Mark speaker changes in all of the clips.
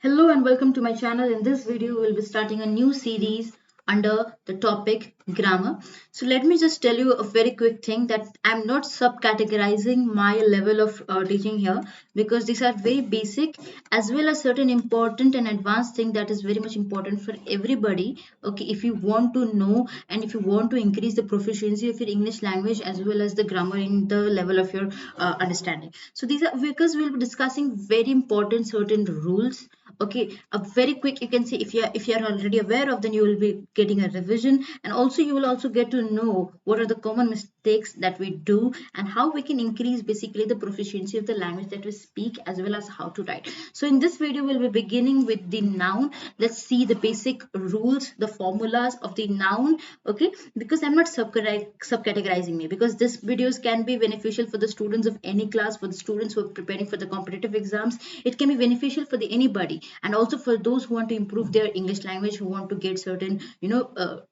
Speaker 1: Hello and welcome to my channel. In this video, we'll be starting a new series under the topic grammar. So let me just tell you a very quick thing that I'm not subcategorizing my level of teaching here because these are very basic as well as certain important and advanced thing that is very much important for everybody. Okay, if you want to know and if you want to increase the proficiency of your English language as well as the grammar in the level of your understanding. So these are because we'll be discussing very important certain rules. Okay, a very quick, you can see if you're already aware of, then you will be getting a revision, and also you will also get to know what are the common mistakes that we do and how we can increase basically the proficiency of the language that we speak as well as how to write. So in this video we'll be beginning with the noun. Let's see the basic rules, the formulas of the noun. Okay, because I'm not subcategorizing me, because this videos can be beneficial for the students of any class, for the students who are preparing for the competitive exams. It can be beneficial for the anybody, and also for those who want to improve their English language, who want to get certain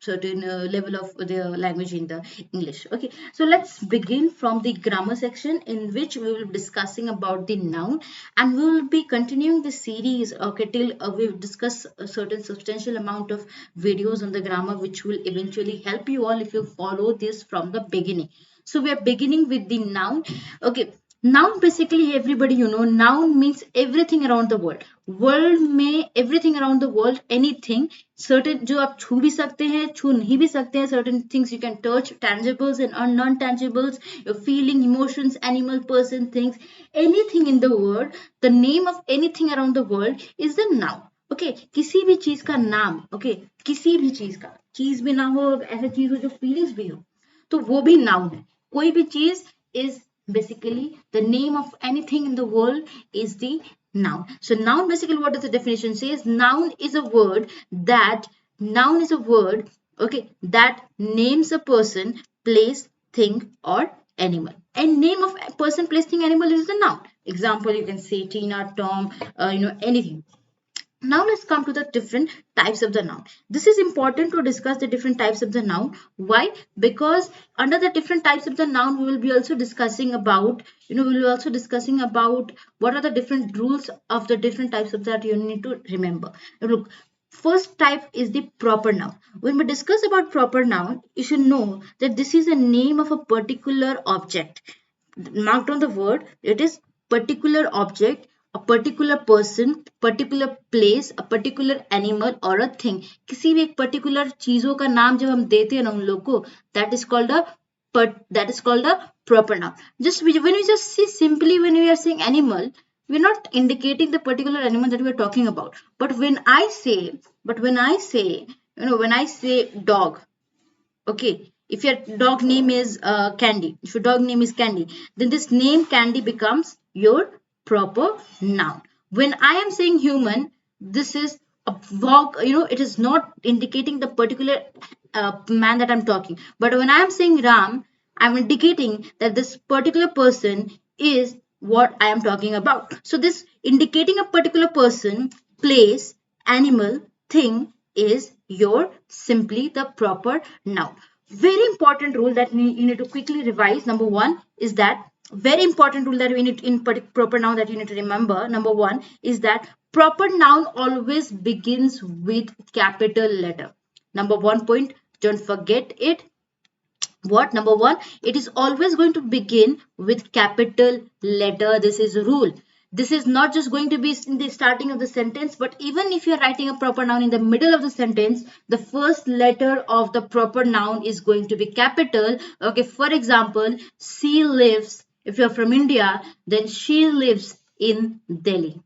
Speaker 1: certain level of their language in the English. Okay, so let's begin from the grammar section, in which we will be discussing about the noun, and we will be continuing the series, okay, till we discuss a certain substantial amount of videos on the grammar, which will eventually help you all if you follow this from the beginning. So we are beginning with the noun. Okay, noun basically everybody, noun means everything around the world. World में everything around the world, anything certain जो आप छू भी सकते हैं, छू नहीं भी सकते हैं, certain things you can touch, tangibles and non tangibles, your feeling, emotions, animal, person, things, anything in the world, the name of anything around the world is the noun. Okay किसी भी चीज का नाम, ओके किसी भी चीज का, चीज भी ना हो, ऐसा चीज हो जो फीलिंग्स भी हो, तो वो भी नाउन है. कोई भी चीज is basically the name of anything in the world is the noun. So noun basically, what does the definition says? Noun is a word that okay, that names a person, place, thing or animal. And name of a person, place, thing, animal is the noun. Example, you can say Tina, Tom, anything. Now let's come to the different types of the noun. This is important to discuss the different types of the noun. Why? Because under the different types of the noun, we will be also discussing about, what are the different rules of the different types of that you need to remember. Now look, first type is the proper noun. When we discuss about proper noun, you should know that this is a name of a particular object. Marked on the word, it is particular object, a particular person, particular place, a particular animal or a thing. किसी भी एक particular चीजों का नाम जब हम देते हैं ना उन लोग को, that is called a proper noun. Just when we just see simply, when we are saying animal, we're not indicating the particular animal that we're talking about. But when I say, when I say dog, okay, if your dog name is Candy, then this name Candy becomes your proper noun. When I am saying human, this is a walk, it is not indicating the particular man that I'm talking. But when I am saying Ram, I'm indicating that this particular person is what I am talking about. So this indicating a particular person, place, animal, thing is your simply the proper noun. Very important rule that you need to quickly revise. Number one is that very important rule that we need in proper noun that you need to remember. Number one is that proper noun always begins with capital letter. Number one point, don't forget it. What? Number one, it is always going to begin with capital letter. This is a rule. This is not just going to be in the starting of the sentence, but even if you're writing a proper noun in the middle of the sentence, the first letter of the proper noun is going to be capital. Okay, for example, she lives, if you're from India, then she lives in Delhi.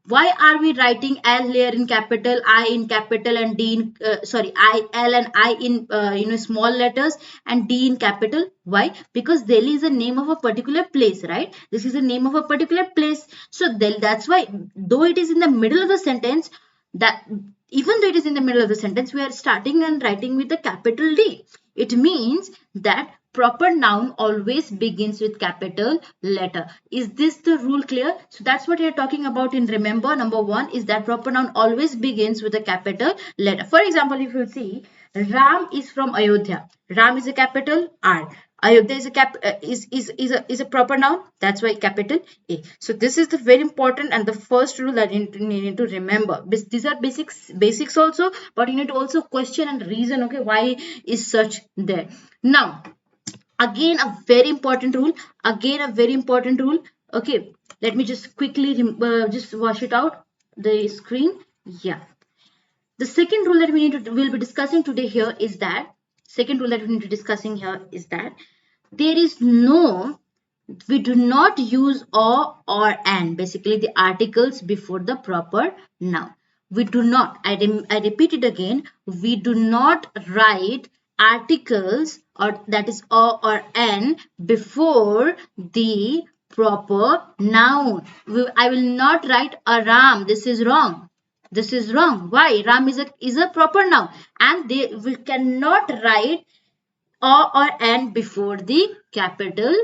Speaker 1: Why are we writing L here in capital, I in capital, and D in L and I in small letters and D in capital? Why? Because Delhi is the name of a particular place, right? This is the name of a particular place. So that's why, though it is in the middle of the sentence, that even though it is in the middle of the sentence, we are starting and writing with the capital D. It means that proper noun always begins with capital letter. Is this the rule clear? So that's what we are talking about in remember. Number one is that proper noun always begins with a capital letter. For example, if you see, Ram is from Ayodhya. Ram is a capital R. Ayodhya is a proper noun. That's why capital A. So this is the very important and the first rule that you need to remember. These are basics also, but you need to also question and reason. Okay, why is such there? Now, again a very important rule. Okay, let me just quickly just wash it out the screen. Yeah. The second rule that we'll be discussing today here is that there is no, we do not use or and, basically the articles before the proper noun. We do not, I repeat it again, we do not write articles, or that is or an, before the proper noun. I will not write a ram. This is wrong. Why? Ram is a proper noun, and we cannot write or and before the capital,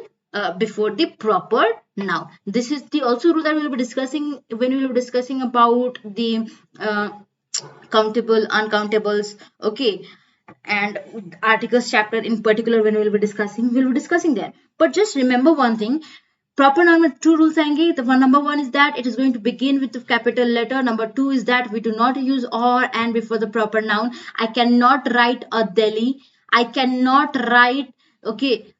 Speaker 1: before the proper noun. This is the also rule that we will be discussing when we will be discussing about the countable, uncountables, okay, and articles chapter in particular. When we will be discussing that. But just remember one thing. Proper noun with two rules आएंगे. The number one is that it is going to begin with the capital letter. Number two is that we do not use or and before the proper noun. I cannot write a Delhi. I cannot write, okay,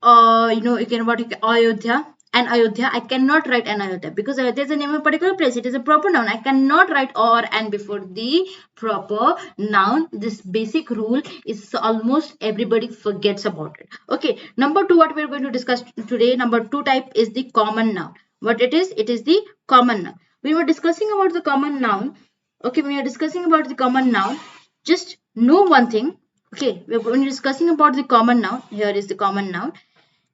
Speaker 1: you can what Ayodhya. An Ayodhya, I cannot write an Ayodhya because Ayodhya is the name of a particular place. It is a proper noun. I cannot write or and before the proper noun. This basic rule is almost everybody forgets about it. Okay, number two, what we are going to discuss today, number two type is the common noun. What it is? It is the common noun. We were discussing about the common noun. Okay, we are discussing about the common noun. Just know one thing. Okay, when you're discussing about the common noun, here is the common noun.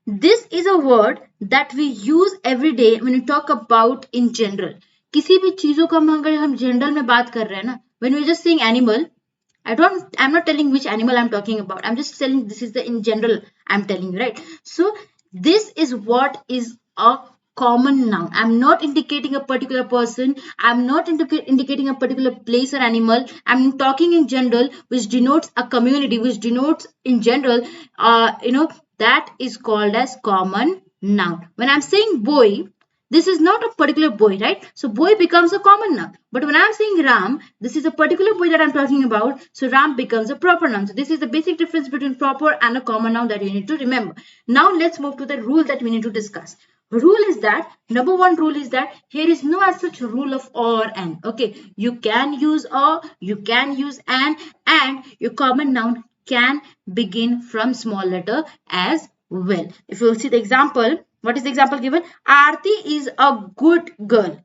Speaker 1: This is a word that we use every day when we talk about in general. किसी भी चीजों का अगर हम general में बात कर रहे हैं ना, when we're just saying animal, I'm not telling which animal I'm talking about. I'm just telling this is the in general I'm telling you, right? So this is what is a common noun. I'm not indicating a particular person. I'm not indicating a particular place or animal. I'm talking in general, which denotes a community, which denotes in general, that is called as common noun. When I'm saying boy, this is not a particular boy, right? So boy becomes a common noun. But when I'm saying Ram, this is a particular boy that I'm talking about. So Ram becomes a proper noun. So this is the basic difference between proper and a common noun that you need to remember. Now let's move to the rule that we need to discuss. Rule is that, number one rule is that here is no as such rule of or and. Okay, you can use or, you can use and your common noun can begin from small letter as well. If you will see the example, what is the example given? Aarti is a good girl.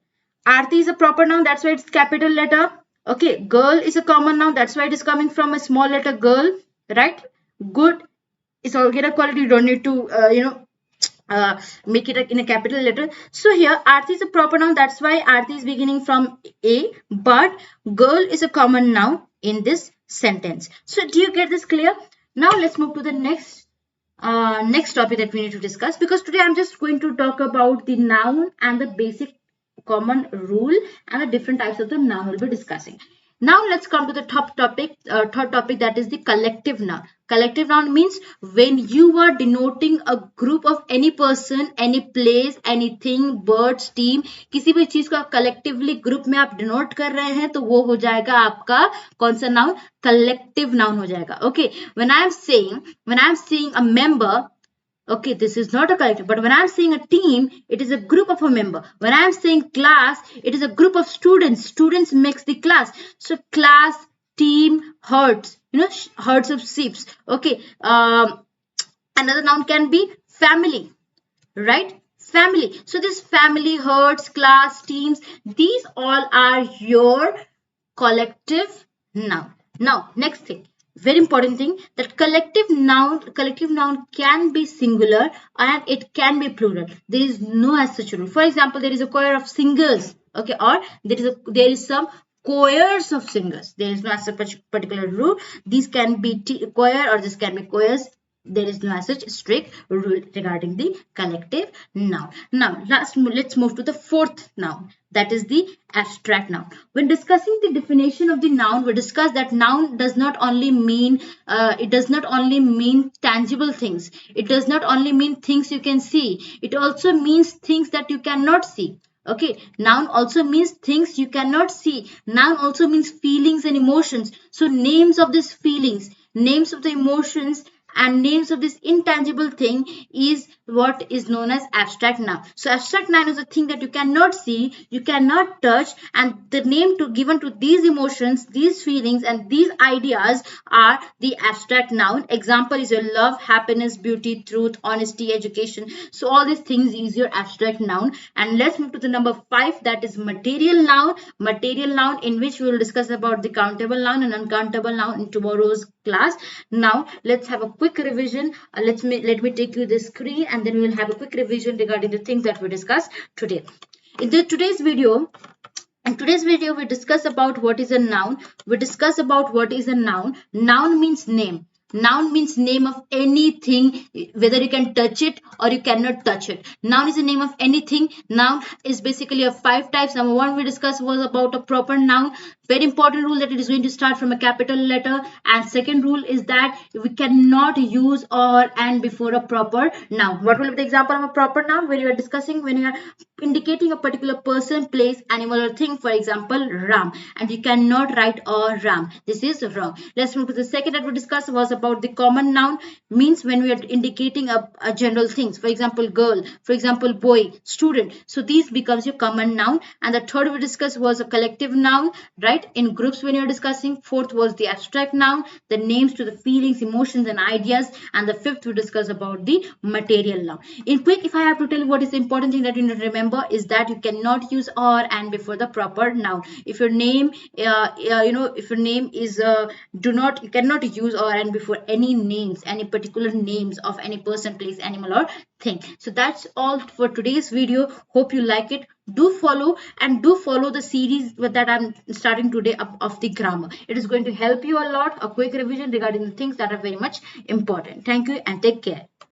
Speaker 1: Aarti is a proper noun, that's why it's capital letter. Okay, girl is a common noun, that's why it is coming from a small letter girl, right? Good is again a quality, you don't need to, make it in a capital letter. So here Aarti is a proper noun, that's why Aarti is beginning from A, but girl is a common noun in this sentence. So do you get this clear? Now let's move to the next topic that we need to discuss, because today I'm just going to talk about the noun and the basic common rule and the different types of the noun we'll be discussing. Now let's come to the third topic, that is the collective noun. Collective noun means when you are denoting a group of any person, any place, anything, birds, team, किसी भी चीज को collectively group में आप denote कर रहे हैं तो वो हो जाएगा आपका कौन सा noun? Collective noun हो जाएगा. Okay, when I'm saying a member, okay, this is not a collective, but when I'm saying a team, it is a group of a member. When I'm saying class, it is a group of students. Students makes the class. So class, team, herds, herds of sheep. Okay, another noun can be family, right? Family. So this family, herds, class, teams, these all are your collective noun. Now, next thing. Very important thing, that collective noun can be singular and it can be plural. There is no as such rule. For example, there is a choir of singers, okay, or there is some choirs of singers. There is no as such particular rule. These can be choir or this can be choirs. there is no such strict rule regarding the collective noun. Now, let's move to the fourth noun, that is the abstract noun. When discussing the definition of the noun, we discussed that noun does not only mean tangible things. It does not only mean things you can see. It also means things that you cannot see. Okay, noun also means things you cannot see. Noun also means feelings and emotions. So names of these feelings, names of the emotions, and names of this intangible thing is what is known as abstract noun. So abstract noun is a thing that you cannot see, you cannot touch, and the name given to these emotions, these feelings, and these ideas are the abstract noun. Example is your love, happiness, beauty, truth, honesty, education. So all these things is your abstract noun. And let's move to the number 5, that is material noun. Material noun, in which we will discuss about the countable noun and uncountable noun in tomorrow's class. Now let's have a quick revision. Let me take you the screen, and then we will have a quick revision regarding the things that we discussed today. In today's video, we discuss about what is a noun. We discuss about what is a noun. Noun means name. Noun means name of anything, whether you can touch it or you cannot touch it. Noun is the name of anything. Noun is basically of 5 types. Number 1 we discussed was about a proper noun. Very important rule that it is going to start from a capital letter. And second rule is that we cannot use or and before a proper noun. What will be the example of a proper noun? When you are discussing, when you are indicating a particular person, place, animal, or thing. For example, Ram, and you cannot write or Ram. This is wrong. Let's move to the second that we discussed was about the common noun. Means when we are indicating a general things. For example, girl. For example, boy, student. So these becomes your common noun. And the third we discussed was a collective noun, right? In groups when you're discussing. Fourth was the abstract noun, the names to the feelings, emotions, and ideas. And the fifth we discussed about the material noun. In quick, if I have to tell you what is the important thing that you need to remember, is that you cannot use or and before the proper noun. If your name if your name is you cannot use or and before any names, any particular names of any person, place, animal, or thing. So that's all for today's video. Hope you like it. Do follow the series that I'm starting today of the grammar. It is going to help you a lot. A quick revision regarding the things that are very much important. Thank you and take care.